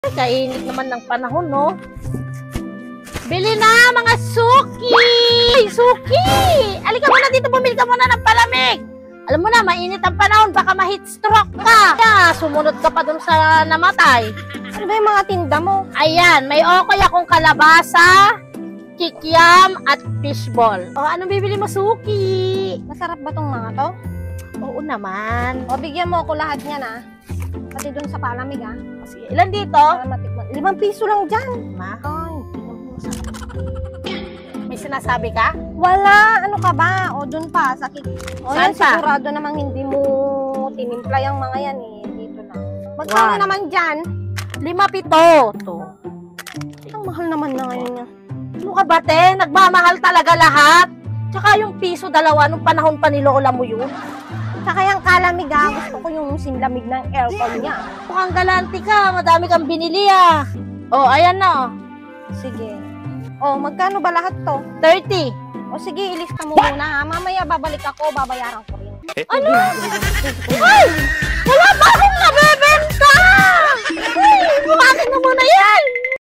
Kainit naman ng panahon, no? Bili na, mga suki! Suki! Alika muna dito, bumili ka muna ng palamig! Alam mo na, mainit ang panahon, baka ma-heat stroke ka! Kaya, sumunod ka pa dun sa namatay. Ano ba yung mga tinda mo? Ayan, may okay akong kalabasa, kikiam, at fishball. O, anong bibili mo, suki? Masarap ba tong mga to? Oo naman. O, bigyan mo ako lahat niyan, ah. Pati dun sa palamig, ah. Sige, ilan dito? Para matikman. 5 piso lang dyan. Ay, may sinasabi ka? Wala. Ano ka ba? O, dun pa. Sa o, Saan yan, pa? sigurado namang hindi mo tinimpla yung mga yan, eh. Dito lang. Magkano One. naman dyan? 5 to. Ang mahal naman na ngayon niya. Ano ka ba, te? Nagmamahal talaga lahat. Tsaka yung piso 2, nung panahon pa ni Lola mo yun. Saka yung kalamig, ah. Gusto ko yung sinlamig ng aircon niya. Mukhang galante ka. Madami kang binili, ah. Oh, ayan na, oh. Sige. O, magkano ba lahat to? 30. O, sige, ilista mo muna, ha. Mamaya babalik ako, babayaran ko rin. Ano? Ay! Wala pa!